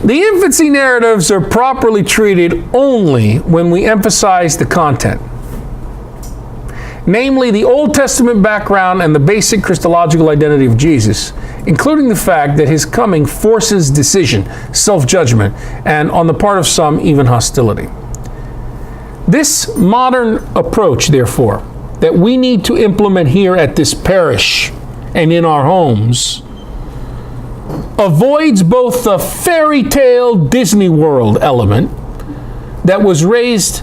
The infancy narratives are properly treated only when we emphasize the content, namely the Old Testament background and the basic Christological identity of Jesus, including the fact that his coming forces decision, self-judgment, and on the part of some, even hostility. This modern approach, therefore, that we need to implement here at this parish and in our homes avoids both the fairy tale Disney World element that was raised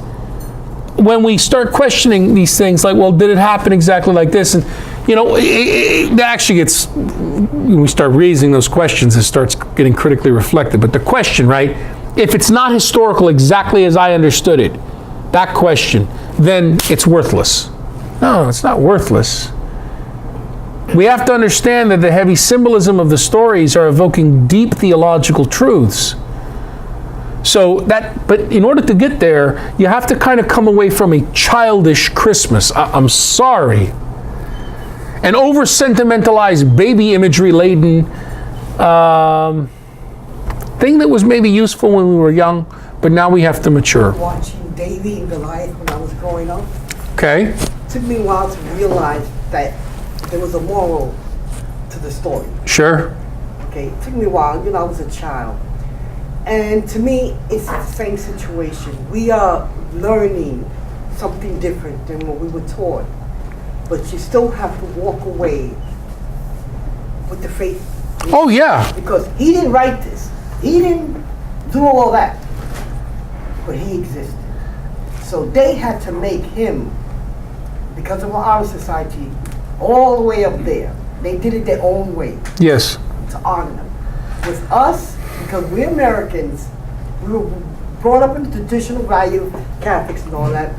when we start questioning these things, like, well, did it happen exactly like this? And, you know, it actually gets, when we start raising those questions, it starts getting critically reflected. But the question, right, if it's not historical exactly as I understood it, that question, then it's worthless. No, it's not worthless. We have to understand that the heavy symbolism of the stories are evoking deep theological truths. So that, but in order to get there, you have to kind of come away from a childish Christmas. I'm sorry. An over-sentimentalized, baby imagery-laden thing that was maybe useful when we were young, but now we have to mature. Watching Davy and Goliath when I was growing up. Okay. It took me a while to realize that there was a moral to the story. Sure. Okay, it took me a while. You know, I was a child. And to me, it's the same situation. We are learning something different than what we were taught. But you still have to walk away with the faith. Oh, yeah. Because he didn't write this. He didn't do all that. But he existed. So they had to make him, because of our society, all the way up there. They did it their own way. Yes. To honor them. With us, because we're Americans, we were brought up in the traditional value of Catholics and all that.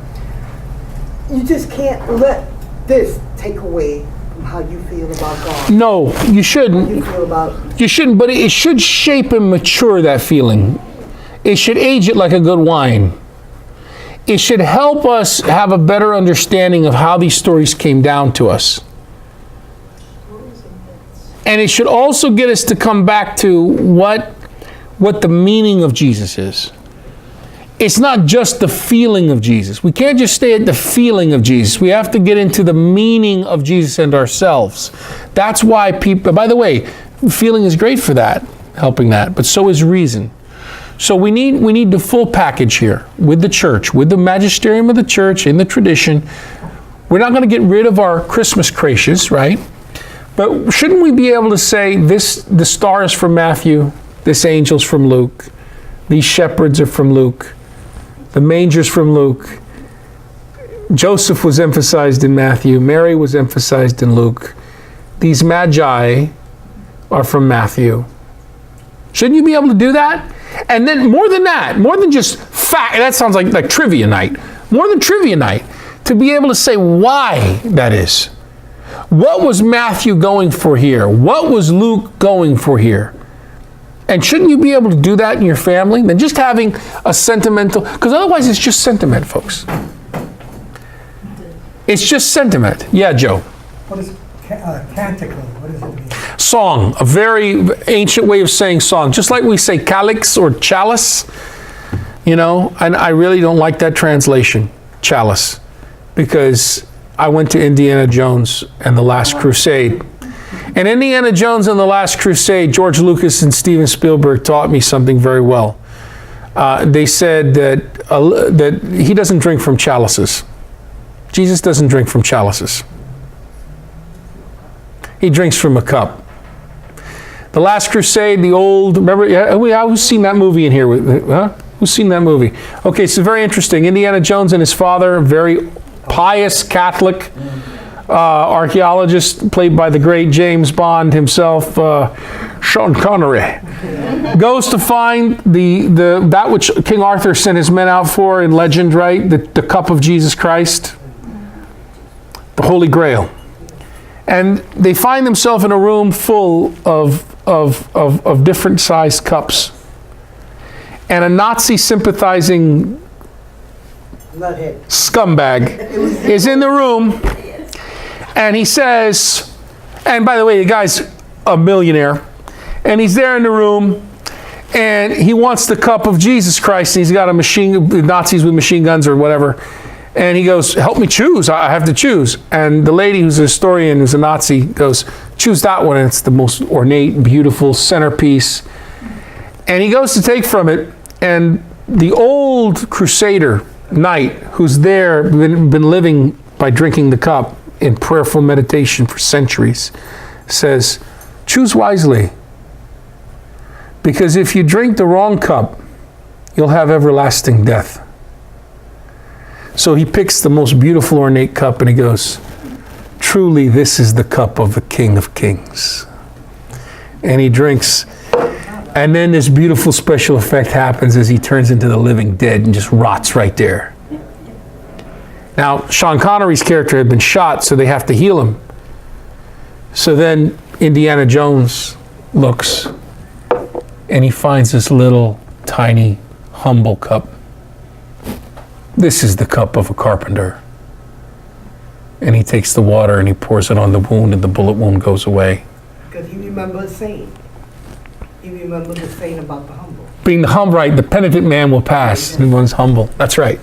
You just can't let this take away from how you feel about God. No, you shouldn't. How you feel about. You shouldn't, but it should shape and mature that feeling. It should age it like a good wine. It should help us have a better understanding of how these stories came down to us. And it should also get us to come back to what the meaning of Jesus is. It's not just the feeling of Jesus. We can't just stay at the feeling of Jesus. We have to get into the meaning of Jesus and ourselves. That's why people, by the way, feeling is great for that, helping that, but so is reason. So we need the full package here with the church, with the magisterium of the church, in the tradition. We're not going to get rid of our Christmas creches, right? But shouldn't we be able to say, the star is from Matthew, this angel's from Luke, these shepherds are from Luke, the manger's from Luke, Joseph was emphasized in Matthew, Mary was emphasized in Luke, these magi are from Matthew. Shouldn't you be able to do that? And then more than that, more than just fact, that sounds like trivia night, more than trivia night, to be able to say why that is. What was Matthew going for here? What was Luke going for here? And shouldn't you be able to do that in your family than just having a sentimental, because otherwise it's just sentiment, folks. It's just sentiment. Yeah, Joe. What is canticle? What does it mean? Song, a very ancient way of saying song. Just like we say calyx or chalice, you know, and I really don't like that translation, chalice, because I went to Indiana Jones and the Last Crusade. And Indiana Jones and the Last Crusade, George Lucas and Steven Spielberg taught me something very well. They said that he doesn't drink from chalices. Jesus doesn't drink from chalices. He drinks from a cup. The Last Crusade, remember, who's seen that movie in here? Huh? Who's seen that movie? Okay, so very interesting. Indiana Jones and his father, very pious Catholic archaeologist, played by the great James Bond himself, Sean Connery, goes to find that which King Arthur sent his men out for in legend, right? The cup of Jesus Christ, the Holy Grail. And they find themselves in a room full of different sized cups. And a Nazi sympathizing scumbag is in the room, and he says, and by the way, the guy's a millionaire, and he's there in the room, And he wants the cup of Jesus Christ, and he's got Nazis with machine guns or whatever. And he goes, help me choose. I have to choose. And the lady who's a historian, who's a Nazi, goes, choose that one. And it's the most ornate, beautiful centerpiece. And he goes to take from it. And the old crusader knight who's there, been living by drinking the cup in prayerful meditation for centuries, says, choose wisely. Because if you drink the wrong cup, you'll have everlasting death. So he picks the most beautiful ornate cup and he goes, truly this is the cup of the King of Kings. And he drinks, and then this beautiful special effect happens as he turns into the living dead and just rots right there. Now, Sean Connery's character had been shot, so they have to heal him. So then Indiana Jones looks and he finds this little tiny humble cup. This is the cup of a carpenter. And he takes the water and he pours it on the wound, and the bullet wound goes away. Because he remembered saying. He remembered the saying about the humble. Being the humble, right, the penitent man will pass. And one's humble. That's right.